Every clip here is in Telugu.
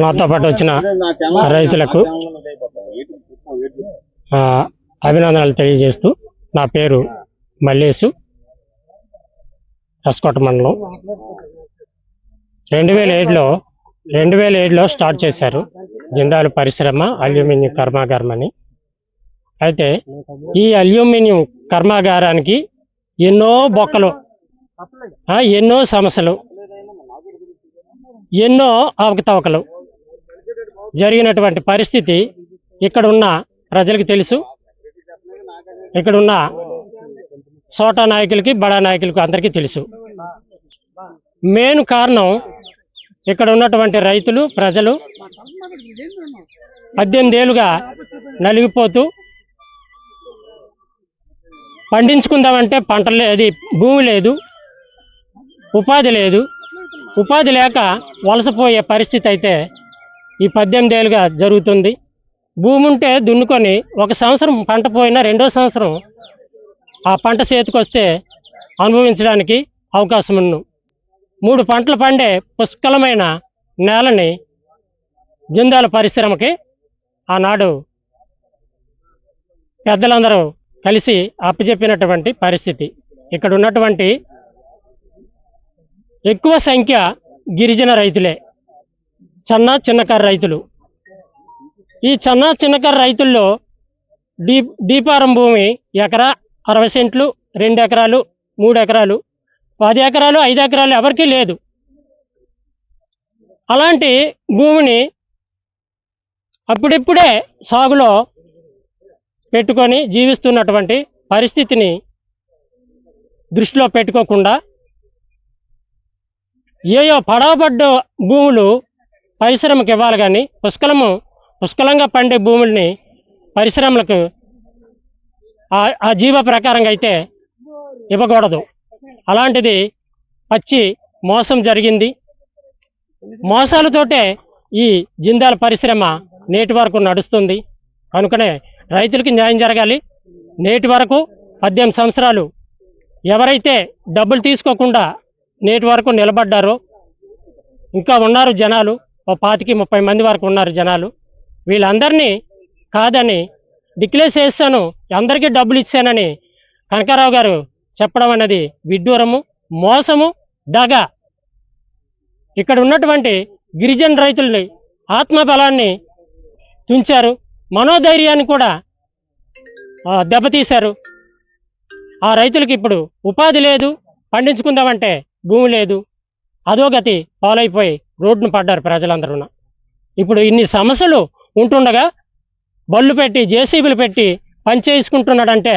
నాతో పాటు వచ్చిన రైతులకు అభినందనలు తెలియజేస్తూ, నా పేరు మల్లేసు, రసకోట మండలం. 2007లో స్టార్ట్ చేశారు జిందాల్ పరిశ్రమ అల్యూమినియం కర్మాగారం అని. అయితే ఈ అల్యూమినియం కర్మాగారానికి ఎన్నో బొక్కలు, ఎన్నో సమస్యలు, ఎన్నో అవకతవకలు జరిగినటువంటి పరిస్థితి ఇక్కడున్న ప్రజలకు తెలుసు. ఇక్కడున్న సోటా నాయకులకి, బడా నాయకులకి అందరికీ తెలుసు. మెయిన్ కారణం ఇక్కడ ఉన్నటువంటి రైతులు, ప్రజలు 18 ఏళ్ళుగా నలిగిపోతూ, పండించుకుందామంటే పంట లేదు, భూమి లేదు, ఉపాధి లేదు. ఉపాధి లేక వలసపోయే పరిస్థితి అయితే ఈ 18 ఏళ్ళుగా జరుగుతుంది. భూమి ఉంటే దున్నుకొని 1 సంవత్సరం పంట పోయినా 2వ సంవత్సరం ఆ పంట చేతికొస్తే అనుభవించడానికి అవకాశం ఉన్ను. 3 పంటలు పండే పుష్కలమైన నేలని జిందాల్ పరిశ్రమకి ఆనాడు పెద్దలందరూ కలిసి అప్పచెప్పినటువంటి పరిస్థితి. ఇక్కడ ఉన్నటువంటి ఎక్కువ సంఖ్య గిరిజన రైతులే, చిన్నకారు రైతులు. ఈ చిన్నకారు రైతుల్లో డీపారం భూమి ఎకరా 60 సెంట్లు, 2 ఎకరాలు, 3 ఎకరాలు, 10 ఎకరాలు, 5 ఎకరాలు ఎవరికీ లేదు. అలాంటి భూమిని అప్పుడిప్పుడే సాగులో పెట్టుకొని జీవిస్తున్నటువంటి పరిస్థితిని దృష్టిలో పెట్టుకోకుండా ఏయో పడవబడ్డ భూములు పరిశ్రమకు ఇవ్వాలి, కానీ పుష్కలంగా పండే భూముల్ని పరిశ్రమలకు ఆ జీవ ప్రకారంగా అయితే ఇవ్వకూడదు. అలాంటిది పచ్చి మోసం జరిగింది. మోసాలతోటే ఈ జిందాల్ పరిశ్రమ నేటి వరకు నడుస్తుంది. కనుకనే రైతులకి న్యాయం జరగాలి. నేటి వరకు 18 సంవత్సరాలు ఎవరైతే డబ్బులు తీసుకోకుండా నేటి వరకు నిలబడ్డారో ఇంకా ఉన్నారు జనాలు, 25-30 మంది వరకు ఉన్నారు జనాలు. వీళ్ళందరినీ కాదని డిక్లేర్ చేశాను, అందరికీ డబ్బులు ఇచ్చానని కనకారావు గారు చెప్పడం అనేది విడ్డూరము, మోసము, దగ. ఇక్కడ ఉన్నటువంటి గిరిజన రైతుల్ని ఆత్మబలాన్ని తుంచారు, మనోధైర్యాన్ని కూడా దెబ్బతీశారు. ఆ రైతులకి ఇప్పుడు ఉపాధి లేదు, పండించుకుందామంటే భూమి లేదు, అధోగతి పాలైపోయి రోడ్డును పడ్డారు ప్రజలందరూ. ఇప్పుడు ఇన్ని సమస్యలు ఉంటుండగా బళ్ళు పెట్టి, జేసీబీలు పెట్టి పని చేసుకుంటున్నాడంటే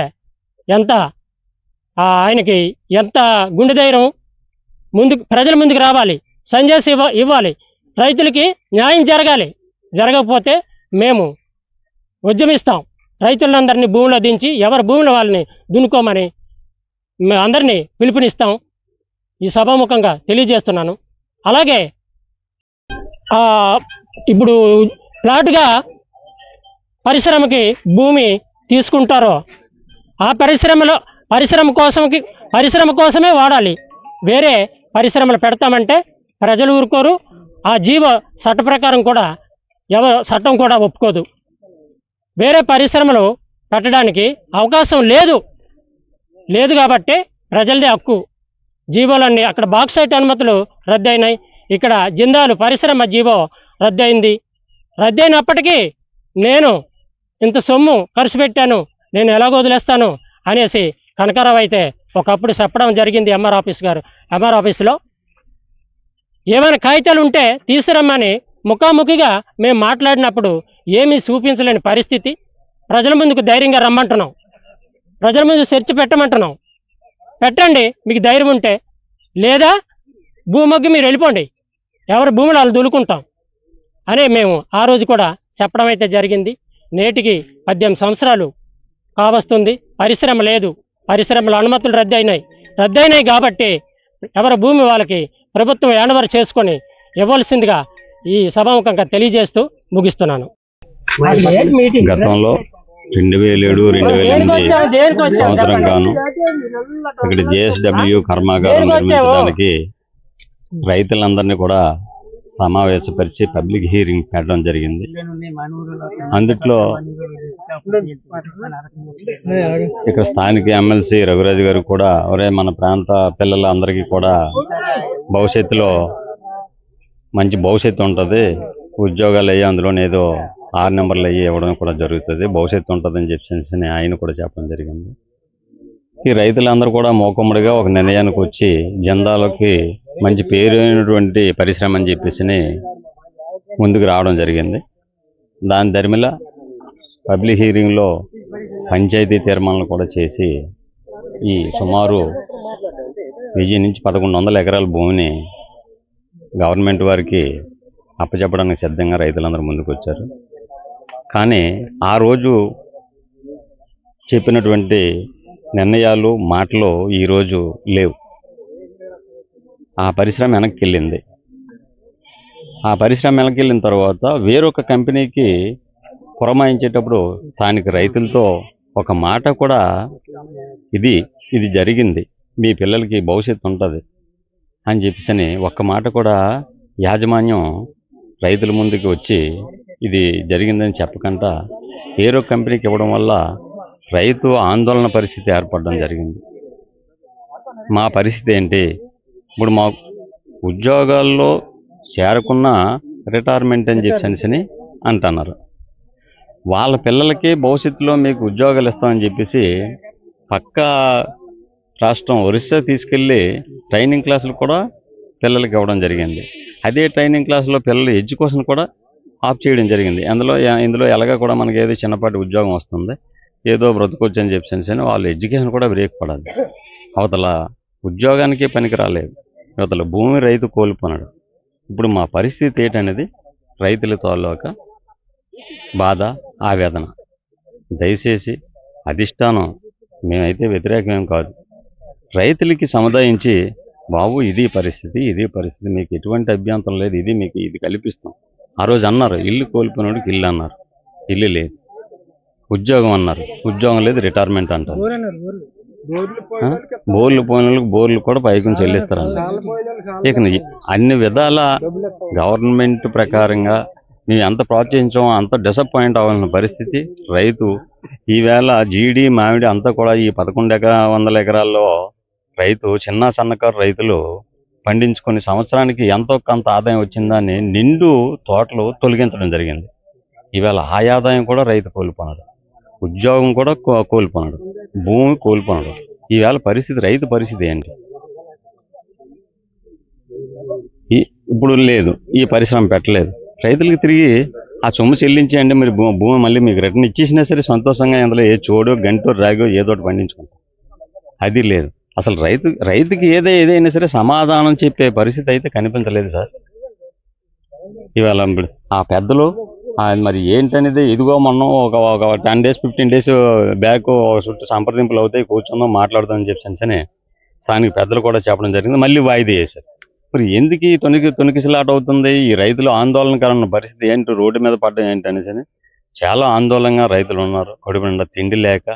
ఆయనకి ఎంత గుండె ధైర్యం. ప్రజల ముందుకు రావాలి, సంజయ్ ఇవ్వాలి, రైతులకి న్యాయం జరగాలి. జరగకపోతే మేము ఉద్యమిస్తాం. రైతులందరినీ భూమిలో దించి ఎవరి భూమిలో వాళ్ళని దున్నుకోమని అందరినీ పిలుపునిస్తాం. ఈ సభాముఖంగా తెలియజేస్తున్నాను. అలాగే ఇప్పుడు ప్లాట్గా పరిశ్రమకి భూమి తీసుకుంటారో ఆ పరిశ్రమ కోసమే వాడాలి. వేరే పరిశ్రమలు పెడతామంటే ప్రజలు ఊరుకోరు. ఆ జీవ చట్ట ప్రకారం కూడా చట్టం కూడా ఒప్పుకోదు. వేరే పరిశ్రమలు పెట్టడానికి అవకాశం లేదు కాబట్టి ప్రజలదే హక్కు. జీవోలన్నీ అక్కడ బాక్సైట్ అనుమతులు రద్దయినాయి. ఇక్కడ జిందాల్ పరిశ్రమ జీవో రద్దయింది. రద్దయినప్పటికీ నేను ఇంత సొమ్ము ఖర్చు పెట్టాను, నేను ఎలాగో వదిలేస్తాను అనేసి కనకారావు అయితే ఒకప్పుడు చెప్పడం జరిగింది. ఎంఆర్ ఆఫీసులో ఏమైనా కాగితాలు ఉంటే తీసుకురమ్మని ముఖాముఖిగా మేము మాట్లాడినప్పుడు ఏమీ చూపించలేని పరిస్థితి. ప్రజల ముందుకు ధైర్యంగా రమ్మంటున్నాం, ప్రజల ముందు చర్చ పెట్టమంటున్నాం. పెట్టండి మీకు ధైర్యం ఉంటే, లేదా భూమికి మీరు వెళ్ళిపోండి, ఎవరి భూములు వాళ్ళు దులుకుంటాం అని మేము ఆ రోజు కూడా చెప్పడం అయితే జరిగింది. నేటికి 18 సంవత్సరాలు కావస్తుంది, పరిశ్రమ లేదు. పరిశ్రమల అనుమతులు రద్దయినాయి కాబట్టి ఎవరి భూమి వాళ్ళకి ప్రభుత్వం హ్యాండ్ చేసుకొని ఇవ్వాల్సిందిగా ఈ సభాముఖంగా తెలియజేస్తూ ముగిస్తున్నాను. గతంలో 2007-2008 సంవత్సరం గాను ఇక్కడ జేఎస్డబ్ల్యూ కర్మాగారం నిర్మించడానికి రైతులందరినీ కూడా సమావేశపరిచి పబ్లిక్ హీరింగ్ పెట్టడం జరిగింది. అందుట్లో ఇక్కడ స్థానిక ఎమ్మెల్సీ రఘురాజు గారు కూడా మన ప్రాంత పిల్లలందరికీ కూడా భవిష్యత్తులో మంచి భవిష్యత్తు ఉంటుంది, ఉద్యోగాలు అయ్యి అందులోనే ఏదో 6 నెంబర్లు అయ్యి ఇవ్వడం కూడా జరుగుతుంది, భవిష్యత్తు ఉంటుందని చెప్పేసి ఆయన కూడా చెప్పడం జరిగింది. ఈ రైతులందరూ కూడా మూకుమ్మడిగా ఒక నిర్ణయానికి వచ్చి జెండాలకి మంచి పేరైనటువంటి పరిశ్రమ అని చెప్పేసి ముందుకు రావడం జరిగింది. దాని ధర్మిల పబ్లిక్ హీరింగ్లో పంచాయతీ తీర్మానాలు కూడా చేసి ఈ సుమారు 1000 నుంచి 1100 ఎకరాల భూమిని గవర్నమెంట్ వారికి అప్పచెప్పడానికి సిద్ధంగా రైతులందరూ ముందుకు వచ్చారు. కానీ ఆ రోజు చెప్పినటువంటి నిర్ణయాలు మాటలు ఈరోజు లేవు. ఆ పరిశ్రమ వెనక్కి వెళ్ళింది. ఆ పరిశ్రమ వెనక్కి వెళ్ళిన తర్వాత వేరొక కంపెనీకి పురమాయించేటప్పుడు స్థానిక రైతులతో ఒక మాట కూడా ఇది జరిగింది, మీ పిల్లలకి భవిష్యత్తు ఉంటుంది అని చెప్పేసి ఒక్క మాట కూడా యాజమాన్యం రైతుల ముందుకు వచ్చి ఇది జరిగిందని చెప్పకుండా వేరొక కంపెనీకి ఇవ్వడం వల్ల రైతు ఆందోళన పరిస్థితి ఏర్పడడం జరిగింది. మా పరిస్థితి ఏంటి, ఇప్పుడు మా ఉద్యోగాల్లో చేరకున్న రిటైర్మెంట్ అని చెప్పేసి అంటున్నారు. వాళ్ళ పిల్లలకి భవిష్యత్తులో మీకు ఉద్యోగాలు ఇస్తామని చెప్పేసి పక్క రాష్ట్రం ఒరిస్సా తీసుకెళ్ళి ట్రైనింగ్ క్లాసులు కూడా పిల్లలకి ఇవ్వడం జరిగింది. అదే ట్రైనింగ్ క్లాసులో పిల్లల ఎడ్యుకేషన్ కూడా ఆఫ్ చేయడం జరిగింది. ఇందులో ఎలాగా కూడా మనకి ఏదో చిన్నపాటి ఉద్యోగం వస్తుంది, ఏదో బ్రతుకొచ్చు అని చెప్పేసి వాళ్ళ ఎడ్యుకేషన్ కూడా బ్రేక్ పడాలి. అవతల ఉద్యోగానికి పనికి రాలేదు, అవతల భూమి రైతు కోల్పోనాడు. ఇప్పుడు మా పరిస్థితి ఏంటనేది రైతుల తాలూకా బాధ, ఆవేదన. దయచేసి అధిష్టానం, మేమైతే వ్యతిరేకమేం కాదు, రైతులకి సముదాయించి బాబు ఇది పరిస్థితి మీకు ఎటువంటి అభ్యంతరం లేదు, ఇది కల్పిస్తాం. ఆ రోజు అన్నారు ఇల్లు కోల్పోయినోడికి ఇల్లు అన్నారు, ఇల్లు లేదు. ఉద్యోగం అన్నారు, ఉద్యోగం లేదు, రిటైర్మెంట్ అంటారు. బోర్లు పోయిన వాళ్ళకి బోర్లు కూడా పైకి చెల్లిస్తారన్నారు. ఇక అన్ని విధాల గవర్నమెంట్ ప్రకారంగా మేము ఎంత ప్రోత్సహించామో అంత డిసప్పాయింట్ అవ్వాల్సిన పరిస్థితి రైతు. ఈవేళ జీడి మామిడి అంతా కూడా ఈ 1100 ఎకరాల్లో రైతు చిన్న సన్నకారు రైతులు పండించుకొని సంవత్సరానికి ఎంతో కొంత ఆదాయం వచ్చిందని నిండు తోటలు తొలగించడం జరిగింది. ఈవేళ ఆ ఆదాయం కూడా రైతు కోల్పోనాడు, ఉద్యోగం కూడా కోల్పోనాడు, భూమి కోల్పోనాడు. ఈవేళ పరిస్థితి రైతు పరిస్థితి ఏంటి? ఇప్పుడు లేదు, ఈ పరిశ్రమ పెట్టలేదు, రైతులకి తిరిగి ఆ సొమ్ము చెల్లించేయండి, మీరు భూమి మళ్ళీ మీకు రిటర్న్ ఇచ్చేసినా సరే సంతోషంగా అందులో ఏ చోడో గంటో రాగో ఏదోటి పండించుకుంటాం. అది లేదు. అసలు రైతుకి ఏదైనా సరే సమాధానం చెప్పే పరిస్థితి అయితే కనిపించలేదు సార్. ఇవాళ ఆ పెద్దలు మరి ఏంటనేది ఇదిగో మనం ఒక 10 days 15 days బ్యాక్ చుట్టూ సంప్రదింపులు అవుతాయి, కూర్చుందాం మాట్లాడదాం అని చెప్పేసి స్థానిక పెద్దలు కూడా చెప్పడం జరిగింది. మళ్ళీ వాయిదా చేశారు. మరి ఎందుకు ఈ తొనికిసలాట అవుతుంది? ఈ రైతులు ఆందోళనకరమైన పరిస్థితి ఏంటి, రోడ్డు మీద పడ్డం ఏంటి అనేసి చాలా ఆందోళనగా రైతులు ఉన్నారు. కడుపు నిండా తిండి లేక,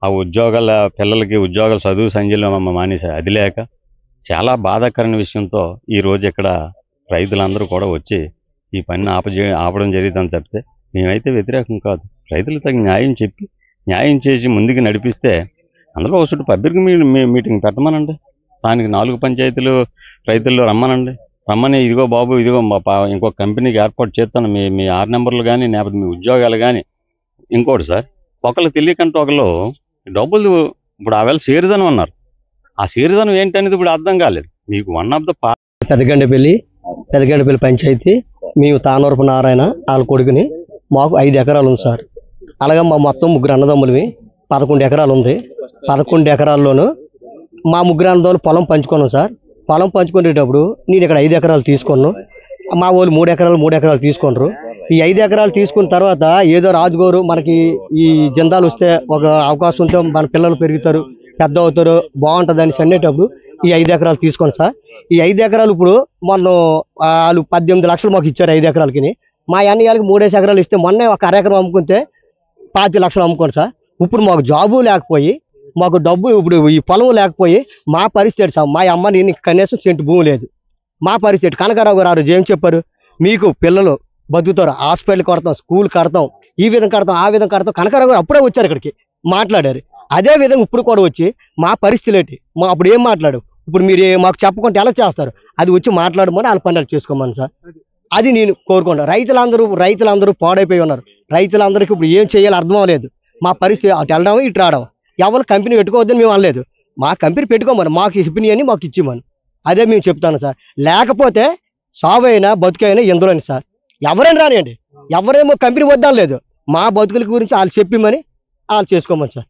ఆ ఉద్యోగాల పిల్లలకి ఉద్యోగాలు చదువు సంధ్యలో మానేశారు, అది లేక చాలా బాధాకరమైన విషయంతో ఈరోజు ఇక్కడ రైతులందరూ కూడా వచ్చి ఈ పనిని ఆపడం జరుగుతుందని చెప్తే మేమైతే వ్యతిరేకం కాదు. రైతులకు తగిన న్యాయం చేసి ముందుకు నడిపిస్తే అందులో ఒకటి పబ్లిక్ మీటింగ్ పెట్టమనండి, దానికి 4 పంచాయతీలు రైతుల్లో రమ్మని ఇదిగో బాబు ఇదిగో ఇంకొక కంపెనీకి ఏర్పాటు చేస్తాను, మీ 6 నెంబర్లు కానీ లేకపోతే మీ ఉద్యోగాలు కానీ. ఇంకోటి సార్, ఒకళ్ళు తెలియకంటే ఒకళ్ళు డబ్బులు ఇప్పుడు ఆవేళ సేరుదనం అన్నారు, ఆ సేరుదనం ఏంటనేది ఇప్పుడు అర్థం కాలేదు మీకు. వన్ ఆఫ్ ద పెద్దగండపల్లి పంచాయతీ, మేము తానూరపు నారాయణ వాళ్ళ కొడుకుని, మాకు 5 ఎకరాలు ఉంది సార్. అలాగే మా మొత్తం 3 అన్నదమ్ములవి 11 ఎకరాలు ఉంది. 11 ఎకరాల్లోనూ మా 3 అన్నదమ్ములు పొలం పంచుకున్నాం సార్. పొలం పంచుకునేటప్పుడు నేను ఇక్కడ 5 ఎకరాలు తీసుకున్నాను, మా వాళ్ళు 3 ఎకరాలు తీసుకున్నారు. ఈ 5 ఎకరాలు తీసుకున్న తర్వాత ఏదో రాజుగారు మనకి ఈ జెండాలు వస్తే ఒక అవకాశం ఉంటే మన పిల్లలు పెరుగుతారు, పెద్ద అవుతారు, బాగుంటుంది అని అనేటప్పుడు ఈ 5 ఎకరాలు తీసుకోండి సార్. ఈ 5 ఎకరాలు ఇప్పుడు మొన్న వాళ్ళు 18 లక్షలు మాకు ఇచ్చారు 5 ఎకరాలకి. మా అన్నయ్యకి 3 ఎకరాలు ఇస్తే మొన్నే ఒక అరెకరం అమ్ముకుంటే 25 లక్షలు అమ్ముకోండి సార్. ఇప్పుడు మాకు జాబు లేకపోయి, మాకు డబ్బు ఇప్పుడు ఈ పొలం లేకపోయి మా పరిస్థితి సార్. మా అమ్మ నేను కనీసం సెంటు భూమి లేదు, మా పరిస్థితి కనకారావు గారు ఆ రోజు ఏం చెప్పారు, మీకు పిల్లలు బతుకుతారు, హాస్పిటల్ కడతాం, స్కూల్ కడతాం, ఈ విధంగా కడతాం, ఆ విధంగా కడతాం. కనకారావు గారు అప్పుడే వచ్చారు ఇక్కడికి మాట్లాడారు. అదే విధంగా ఇప్పుడు కూడా వచ్చి మా పరిస్థితులు ఏంటి, మా అప్పుడు ఏం మాట్లాడు, ఇప్పుడు మీరు మాకు చెప్పకుంటే ఎలా చేస్తారు, అది వచ్చి మాట్లాడమని వాళ్ళ పనులు చేసుకోమని సార్. అది నేను కోరుకుంటా. రైతులందరూ పాడైపోయి ఉన్నారు. రైతులందరికీ ఇప్పుడు ఏం చేయాలో అర్థం అవ్వలేదు. మా పరిస్థితి అటు వెళ్ళడం ఇటు రావడం. ఎవరు కంపెనీ పెట్టుకోవద్దని మేము అనలేదు, మా కంపెనీ పెట్టుకోమని, మాకు చెప్పినవన్నీ మాకు ఇచ్చిమని, అదే మేము చెప్తాను సార్. లేకపోతే సావైనా బతుకైనా ఇందులోని సార్, ఎవరైనా రానియండి, ఎవరేమో కంపెనీ వద్దాం లేదు, మా బతుకుల గురించి వాళ్ళు చెప్పిమని వాళ్ళు చేసుకోమని సార్.